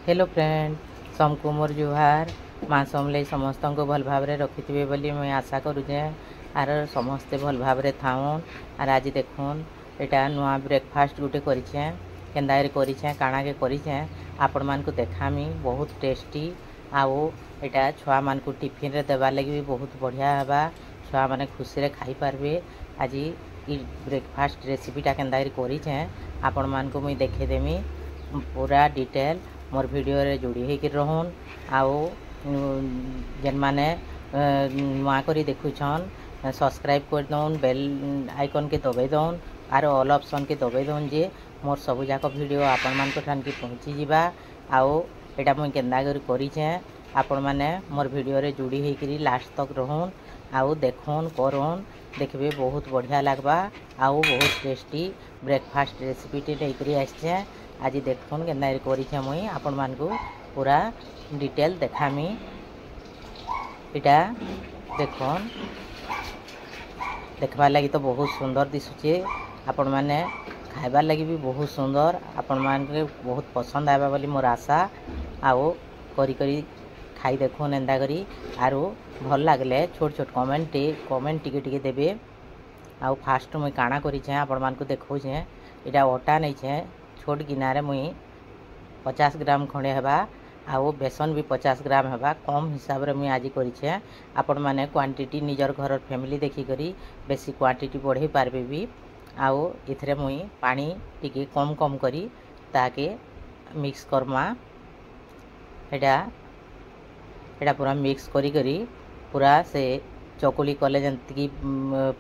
Hello friend समकु मोर जुहार माँ समले समस्त को भल भाव रखिथे बोली मुझे आशा करुचे आर समस्ते भल भाव थाउन आर आज देखुन एटा नुआ ब्रेकफास्ट गुटे करिछे केंदार करिछे काना के करिछे आपण मान को देखामी बहुत टेस्टी आउ एटा छुआ मान को टिफिन रे देवा लगी भी बहुत बढ़िया हवा छुआ माने खुशी रे खाई पारबे। आज ई ब्रेकफास्ट रेसिपीटा केंदार करिछे आपण मान को मुई देखे देमी पूरा डिटेल मोर वीडियो रे जोड़ी होकर रहन आउ जेन माने नुआ करी देखुछन सब्सक्राइब कर दौन बेल आइकन के दबाई दौन आर ऑल ऑप्शन के दबाई दौन जे मोर सबु जाक वीडियो आपण मान को ठान की पहुँची जीवा आउ एटा मुई केंदा करिछे आपण माने मोर वीडियो रे जोड़ी होकर लास्ट तक रहन आउ देखुन करन देखबे बहुत बढ़िया लगबा आउ बहुत टेस्टी ब्रेकफास्ट रेसिपी टे लेकर आछे। आज देखुन केंदा करिछे मुई आपण मान को पूरा डिटेल देखामी इटा देखुन देखबा लगी तो बहुत सुंदर दिसुचे आपण माने खाइबार लगी भी बहुत सुंदर आपण मान के बहुत पसंद आबा बोली मोर आशा आउ करी करी खाई देखुन एंदा करी आरो भल लागले छोट छोट कमेंट टिके देबे। आउ फास्ट मुई काना करिछे आपण मान को देखौछे इटा ओटा नै छे छोट गिनारे मुई 50 ग्राम खंडे हेबा आउ बेसन भी 50 ग्राम हेबा कम हिसाब रे मुई आज करिछे आपण माने क्वांटिटी निजर घर फैमिली देखि करी बेसी क्वांटिटी बढ़े पारबे भी आउ इथरे मुई पानी टिके कम कम करी ताके मिक्स करमा एटा पूरा मिक्स करी करी पूरा से चकुली कले जंती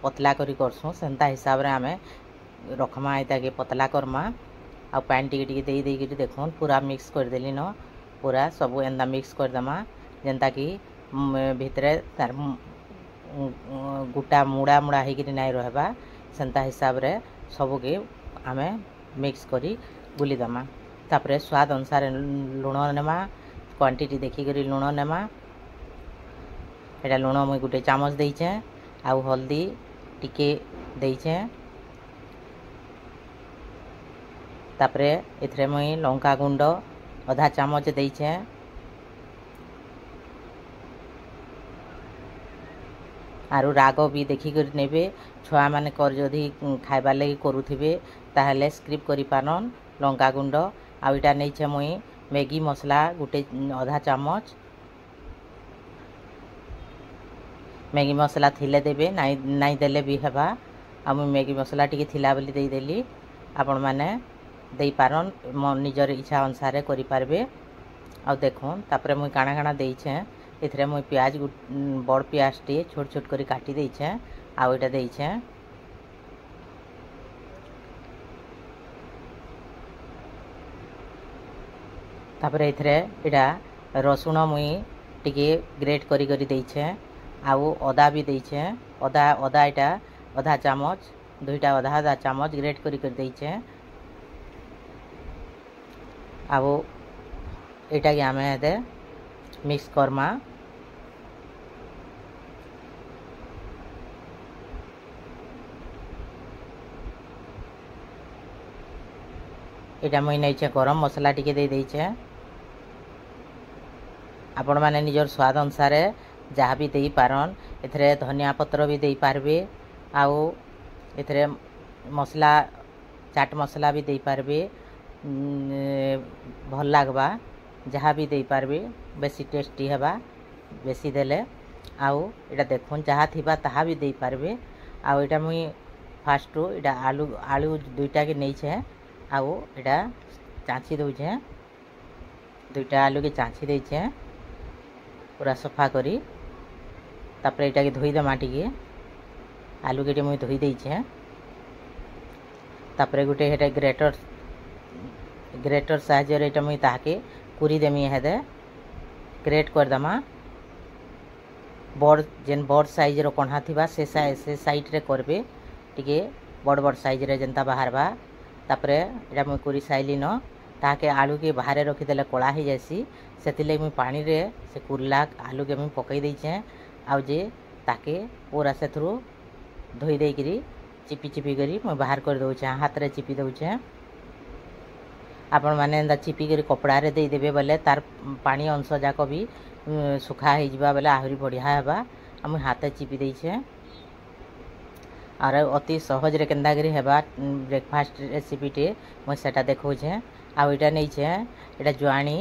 पतला करी करसु सेंता हिसाब रे आमे रखमा एटा के पतला करमा आ पानी टिके दे देखुन पूरा मिक्स कर देली न पूरा सब एंदा मिक्स कर दमा जेंता कि भितरे तार गुटा मुड़ा मुड़ा होकर नहीं रहबा सेंता हिसाब रे सब के आमे मिक्स करी गुली दमा तापरे स्वाद अनुसार लुण नेमा क्वांटिटी देखी करी लुण नेमा एटा लुण मुई गुटे चामच देइछे आउ हल्दी टिके देइछे तापरे इथरे मुई लंका गुंड आधा चामच देइछे आरु राग भी देखी कर नेबे छुआ माने कर जदी खाइबा लगी करूथिबे ताहले स्क्रिप करि पानन लंका गुंड आ इटा नैछे मुई मैगी मसला गुटे आधा चामच मैगी मसला थिले देबे नाई देले भी हेबा आ मुई मैगी मसला टिके थिला बोली देई देली आपण माने देई पारन निजर इच्छा अनुसार करि पारबे। आ देखुन तापरे मुई काना काना देइछे इथरे मुई प्याज बड़ प्याज टी छोट छोट करी काटी देइछे आ इटा देइछे तापरे इथरे इटा रसुण मुई टिके ग्रेट करी करी देइछे आउ अदा भी देइछे अदा इटा आधा चामच दुईटा आधा चामच ग्रेट करी कर देइछे आउ एटा के आमे दे मिक्स करमा एटा मुई नैछे गरम मसला टिके दे देइछे आपण माने निजर स्वाद अनुसार जहाँ भी दे पारन एथरे धनिया पत्र भी दे पारबे आउ एथरे मसला चाट मसला भी दे पारबे भल लागबा जहाँ भी दे पारबे बेसी टेस्टी हेबा बेसी देले आउ एटा देखुन जहाँ थिबा ताहा भी दे पारबे आउ एटा मुई फास्ट एटा आलू दुईटा के नैछे आउ एटा चाँची दउछे दुईटा आलू के चाँची देछे पूरा सफा करी तापरे एटा के धोई देमा टिके आलू के मुई धोई देछे तापरे गुटे हेटा ग्रेटर साहाय्य रे एटा मुई ताके कुरी देमी हेदे ग्रेट कर दमा बड़ जेन बड़ साइज रो कोन्हा थिबा से साइड रे करबे टिके बड़ साइज रे जेंता बाहरबा तापरे एटा मुई कुरी साइली न ताके आलू के बाहर रखी देले कला हो जासी सेतिले मुई पानी रे से कुरला आलू के मुई पकई देछे आउ जे ताके पूरा से थ्रू धोई देकरी चिपी चिपी करी मुई बाहर कर दउछे हाथ रे चिपी दउछे आपण मैंने एंता चिपिक कपड़े देदेवे बोले तार पानी अंश जाक भी सुखा हो बोले आहरी बढ़िया हेबा। मुझे हाथ चिपी देछे और अति सहज रे केंदा करी हेबा ब्रेकफास्ट रेसिपीटे मुझे सेटा देखौछे। आ इटा नहीं छे एटा जुआणी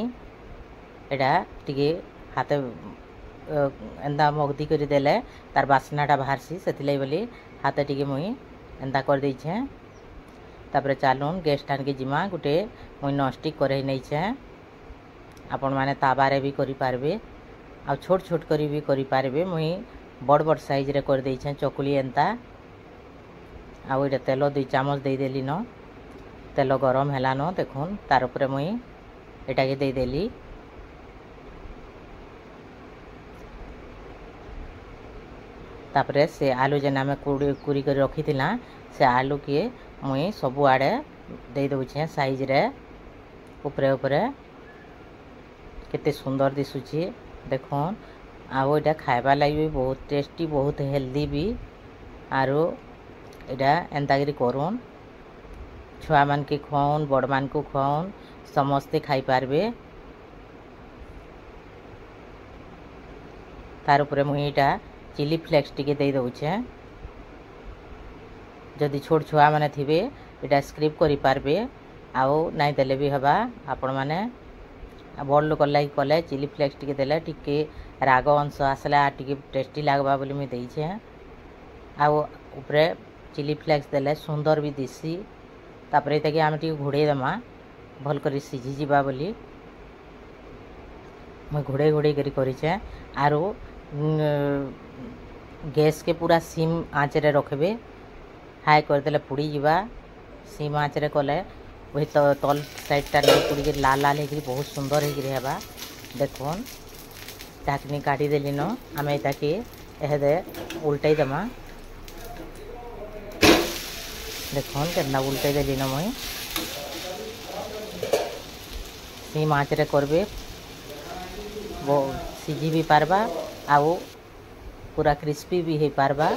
एटा टिके हाथ एंदा मगदी कर देले तार बास्नाटा बाहरसी से बोली हाथ टिके मुई एंदा कर देछे। तापर चालून गैस टान के जिमा गोटे मुई नॉनस्टिक कढ़ाई नहीं छे आपण माने ताबारे भी करि पारबे आ छोट छोट करी भी करि पारबे। मुई बड़ बड़ साइज रे कर देछे चकुली एंता आ ओइटा तेल 2 चामच दे देली न तेल गरम हैला न देखुन तार ऊपर मुई एटा के दे देली। तापरे से आलू जेना में कुरी कर रखी थिला से आलू के मुई सबु आड़े दे दउछे साइज रे ऊपरे ऊपरे केते सुंदर दिसुची देखुन। आउ एटा खाइबा लागि भी बहुत टेस्टी बहुत हेल्दी भी आरो एटा एंता करी करूँ छुआ मान के खुआउन बड़ मान को खुआउन समस्ते खाई पारबे। तार ऊपर मुई एटा चिली फ्लेक्स टिके दे दउछे जदि छोट छुआ माने थिबे एटा स्क्रिप करि पारबे आउ नाइ देले भी हबा। आपण माने बड़ लोक लागी कले चिली फ्लेक्स टिके देले टिके राग अंश आसला टिके टेस्टी लागबा बोली मुई देइछे। आउ ऊपरे चिली फ्लेक्स देले सुंदर भी दिसी। तापरे ताकि आम टिके घोड़े दमा भल करी सिझी जिबा बोली मुई घोड़े घोड़े करी करिछे। आरो गैस के पूरा सिम आँच रे रखबे हाई कर देले पुड़ी जिबा सिम आँच रे कले वही तल साइड टा पुड़ी के लाल लाल होकर बहुत सुंदर होकर हेबा। देखुन ढाकनी काटी देली न आम एटाके एहदे उल्टाई दमा देखुन केतना उल्टाई देली न मुई सिम आँच रे करबे वो सिझी भी पारबा आउ पूरा क्रिस्पी भी हो पारबा।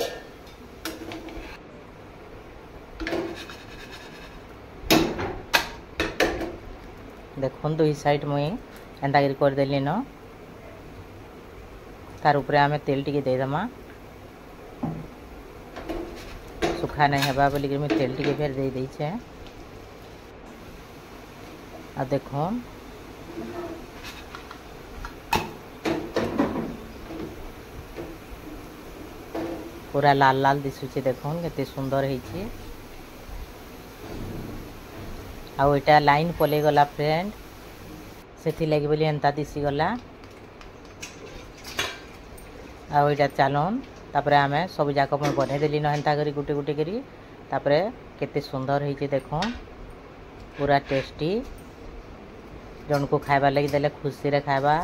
देखुन दुई साइड मुई एंता कर देली न तार ऊपर आमे तेल टिके दे दमा सुखा नहीं हेबा बोली कि मुई तेल टिके फेर दे देइछे। आ देखुन पूरा लाल लाल दिसुचे देखुन केते सुंदर होइछे। आउ एटा लाइन पले गला फ्रेंड सेथि लागि बोली एंता दिसी गला। आउ एटा चालून तापरे आमे सब जाक बने देली न एंता करी गुटे गुटे करी तापरे केते सुंदर होइछे देखुन पूरा टेस्टी जन को खाइबा लगी देले खुशी रे खाइबा।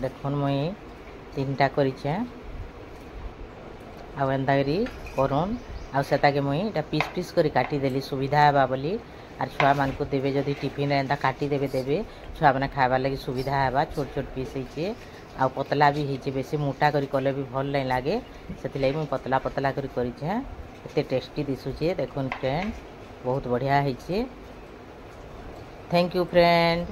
देखुन मुई 3टा करिछे आउ एंता करी करूँ आउ सेटाके मुई एटा पीस पीस करी काटी देली सुविधा हेबा बोली आर छुआ मान को देबे जदि टिफिन रे एंता काटी देबे छुआ माने खाइबा लगी सुविधा हेबा। छोट छोट पीस होइछे आउ पतला भी होइछे बेसी मोटा करी कले भी भल नहीं लागे सेति लागि मुई पतला पतला करी करिछे। एते टेस्टी दिसुचे देखुन फ्रेंड बहुत बढ़िया होइछे। Thank you friend.